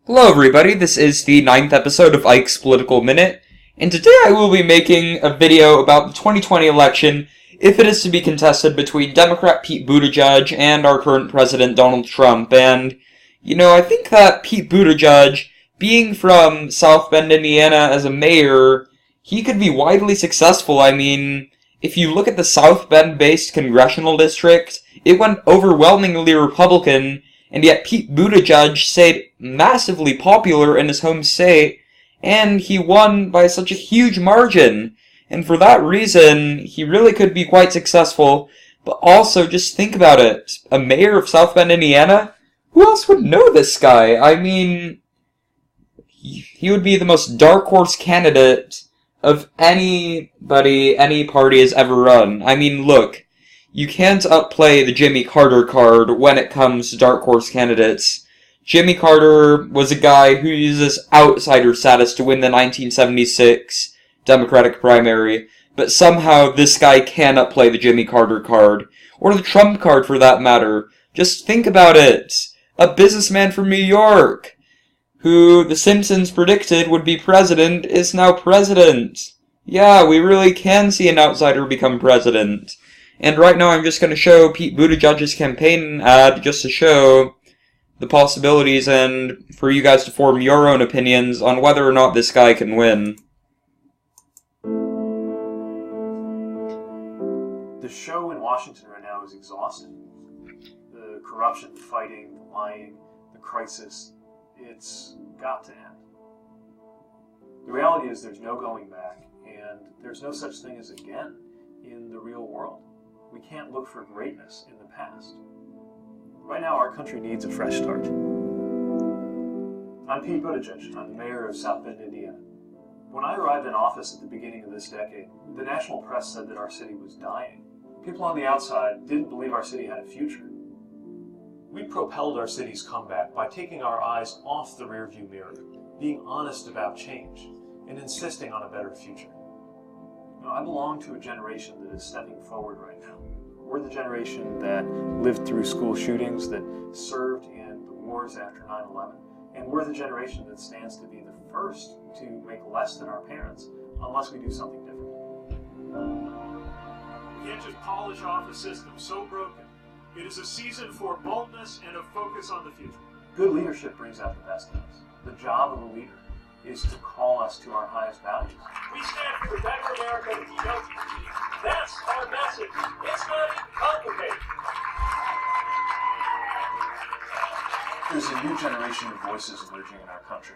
Hello everybody, this is the 9th episode of Ike's Political Minute, and today I will be making a video about the 2020 election if it is to be contested between Democrat Pete Buttigieg and our current president Donald Trump. And, I think that Pete Buttigieg, being from South Bend, Indiana as a mayor, he could be widely successful. I mean, if you look at the South Bend-based congressional district, it went overwhelmingly Republican, and yet Pete Buttigieg stayed massively popular in his home state, and he won by such a huge margin. And for that reason, he really could be quite successful. But also, just think about it. A mayor of South Bend, Indiana? Who else would know this guy? I mean, he would be the most dark horse candidate of anybody, any party has ever run. I mean, look. You can't outplay the Jimmy Carter card when it comes to dark horse candidates. Jimmy Carter was a guy who uses outsider status to win the 1976 Democratic primary, but somehow this guy can outplay the Jimmy Carter card, or the Trump card for that matter. Just think about it. A businessman from New York, who the Simpsons predicted would be president, is now president. Yeah, we really can see an outsider become president. And right now I'm just going to show Pete Buttigieg's campaign ad just to show the possibilities and for you guys to form your own opinions on whether or not this guy can win. The show in Washington right now is exhausting. The corruption, the fighting, the lying, the crisis, it's got to end. The reality is there's no going back, and there's no such thing as again in the real world. We can't look for greatness in the past. Right now, our country needs a fresh start. I'm Pete Buttigieg. I'm the mayor of South Bend, Indiana. When I arrived in office at the beginning of this decade, the national press said that our city was dying. People on the outside didn't believe our city had a future. We propelled our city's comeback by taking our eyes off the rearview mirror, being honest about change, and insisting on a better future. I belong to a generation that is stepping forward right now. We're the generation that lived through school shootings, that served in the wars after 9/11, and we're the generation that stands to be the first to make less than our parents, unless we do something different. We can't just polish off a system so broken. It is a season for boldness and a focus on the future. Good leadership brings out the best in us. The job of a leader is to call us to our highest values. We stand for a better America with humility. That's our message. It's not even complicated. There's a new generation of voices emerging in our country,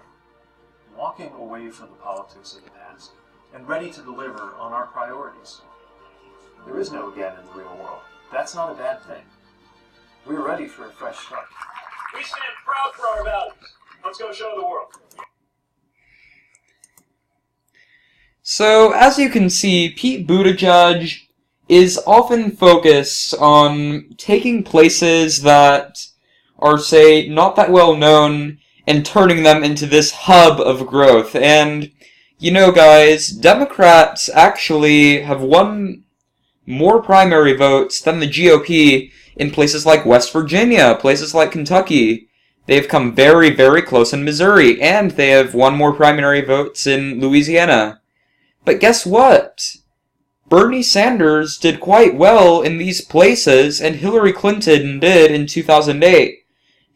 walking away from the politics of the past and ready to deliver on our priorities. There is no again in the real world. That's not a bad thing. We're ready for a fresh start. We stand proud for our values. Let's go show the world. So, as you can see, Pete Buttigieg is often focused on taking places that are, say, not that well known and turning them into this hub of growth. And, guys, Democrats actually have won more primary votes than the GOP in places like West Virginia, places like Kentucky. They've come very, very close in Missouri, and they have won more primary votes in Louisiana. But guess what? Bernie Sanders did quite well in these places, and Hillary Clinton did in 2008.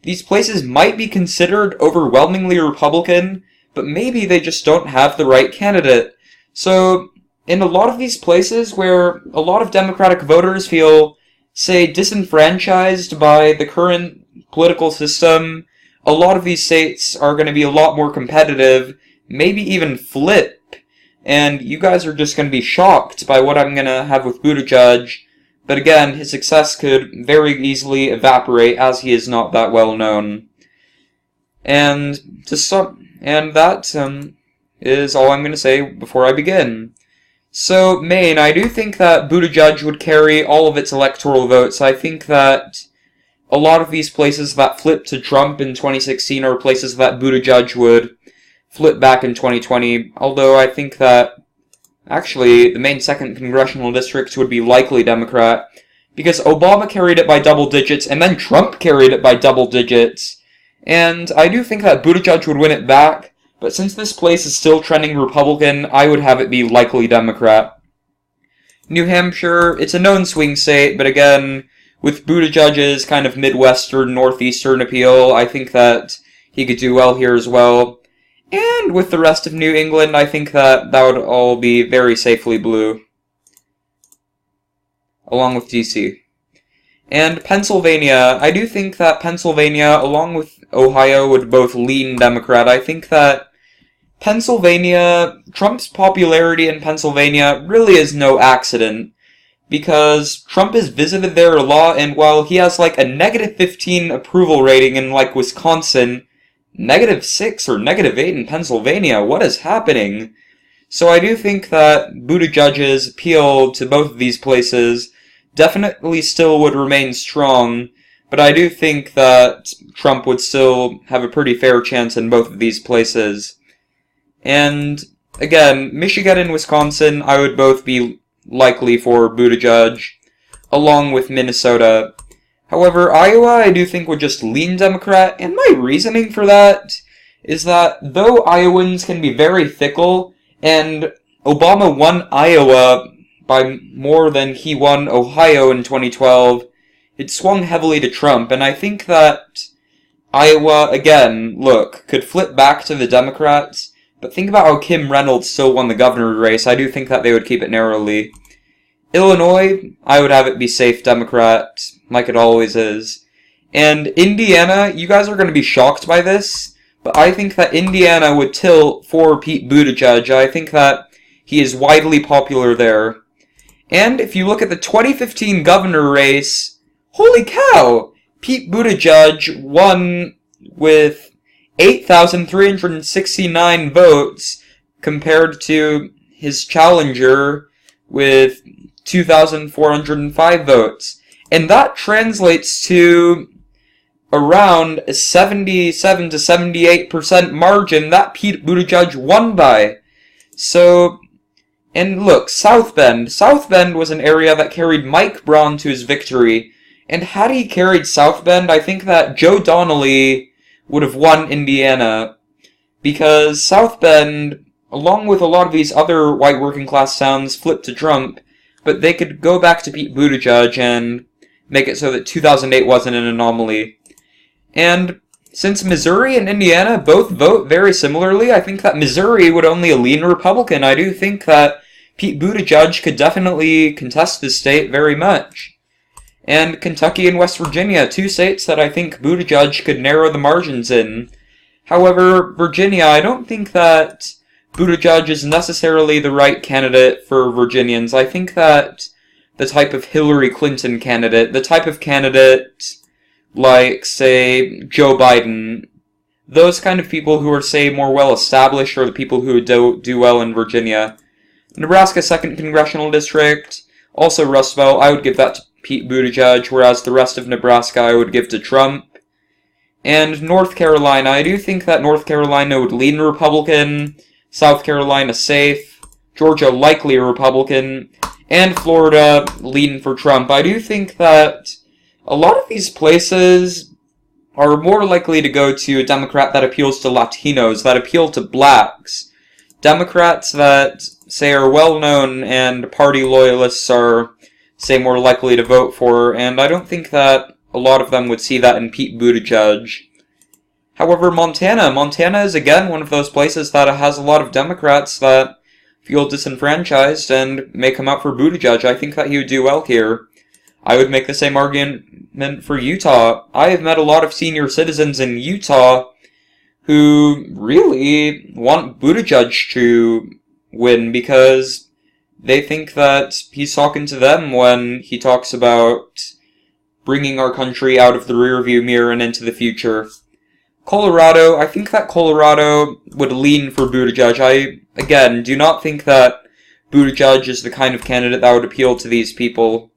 These places might be considered overwhelmingly Republican, but maybe they just don't have the right candidate. So, in a lot of these places where a lot of Democratic voters feel, say, disenfranchised by the current political system, a lot of these states are going to be a lot more competitive, maybe even flip. And you guys are just going to be shocked by what I'm going to have with Buttigieg. But again, his success could very easily evaporate as he is not that well known. And that is all I'm going to say before I begin. So, Maine, I do think that Buttigieg would carry all of its electoral votes. I think that a lot of these places that flipped to Trump in 2016 are places that Buttigieg would flip back in 2020, although I think that, actually, the Maine 2nd Congressional District would be likely Democrat, because Obama carried it by double digits, and then Trump carried it by double digits, And I do think that Buttigieg would win it back, but since this place is still trending Republican, I would have it be likely Democrat. New Hampshire, it's a known swing state, but again, with Buttigieg's kind of Midwestern, Northeastern appeal, I think that he could do well here as well. And with the rest of New England, I think that would all be very safely blue. Along with DC. And Pennsylvania, I do think that Pennsylvania, along with Ohio, would both lean Democrat. I think that Pennsylvania, Trump's popularity in Pennsylvania really is no accident, because Trump has visited there a lot, and while he has like a -15 approval rating in like Wisconsin, -6 or -8 in Pennsylvania, what is happening? So I do think that Buttigieg's appeal to both of these places definitely still would remain strong, but I do think that Trump would still have a pretty fair chance in both of these places. And again, Michigan and Wisconsin, I would both be likely for Buttigieg, along with Minnesota. However, Iowa, I do think would just lean Democrat, and my reasoning for that is that though Iowans can be very fickle, and Obama won Iowa by more than he won Ohio in 2012, it swung heavily to Trump, and I think that Iowa, again, look, could flip back to the Democrats, but think about how Kim Reynolds still won the governor race. I do think that they would keep it narrowly. Illinois, I would have it be safe Democrat, like it always is. And Indiana, you guys are going to be shocked by this, but I think that Indiana would tilt for Pete Buttigieg. I think that he is widely popular there. And if you look at the 2015 governor race, holy cow! Pete Buttigieg won with 8,369 votes compared to his challenger with 2,405 votes. And that translates to around a 77 to 78% margin that Pete Buttigieg won by. So, and look, South Bend. South Bend was an area that carried Mike Braun to his victory. And had he carried South Bend, I think that Joe Donnelly would have won Indiana. Because South Bend, along with a lot of these other white working class towns, flipped to Trump. But they could go back to Pete Buttigieg and make it so that 2008 wasn't an anomaly. And since Missouri and Indiana both vote very similarly, I think that Missouri would only lean Republican. I do think that Pete Buttigieg could definitely contest this state very much. And Kentucky and West Virginia, two states that I think Buttigieg could narrow the margins in. However, Virginia, I don't think that Buttigieg is necessarily the right candidate for Virginians. I think that the type of Hillary Clinton candidate, the type of candidate like, say, Joe Biden, those kind of people who are, say, more well-established are the people who do well in Virginia. Nebraska 2nd Congressional District, also Rust Belt, I would give that to Pete Buttigieg, whereas the rest of Nebraska I would give to Trump. And North Carolina, I do think that North Carolina would lean Republican, South Carolina safe, Georgia likely Republican, and Florida lean for Trump. I do think that a lot of these places are more likely to go to a Democrat that appeals to Latinos, that appeal to blacks. Democrats that, say, are well-known and party loyalists are, say, more likely to vote for, and I don't think that a lot of them would see that in Pete Buttigieg. However, Montana is again one of those places that has a lot of Democrats that feel disenfranchised and may come out for Buttigieg. I think that he would do well here. I would make the same argument for Utah. I have met a lot of senior citizens in Utah who really want Buttigieg to win because they think that he's talking to them when he talks about bringing our country out of the rearview mirror and into the future. Colorado, I think that Colorado would lean for Buttigieg. I, again, do not think that Buttigieg is the kind of candidate that would appeal to these people.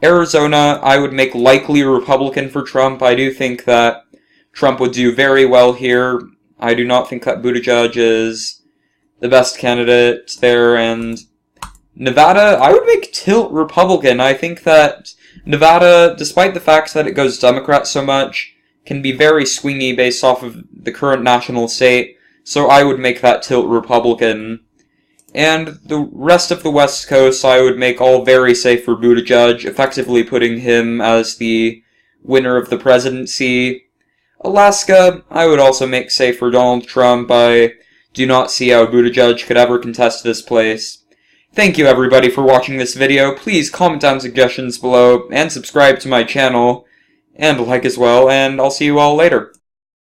Arizona, I would make likely Republican for Trump. I do think that Trump would do very well here. I do not think that Buttigieg is the best candidate there. And Nevada, I would make tilt Republican. I think that Nevada, despite the fact that it goes Democrat so much, can be very swingy based off of the current national state, so I would make that tilt Republican. And the rest of the West Coast I would make all very safe for Buttigieg, effectively putting him as the winner of the presidency. Alaska, I would also make safe for Donald Trump. I do not see how Buttigieg could ever contest this place. Thank you everybody for watching this video. Please comment down suggestions below, and subscribe to my channel, and like as well, and I'll see you all later.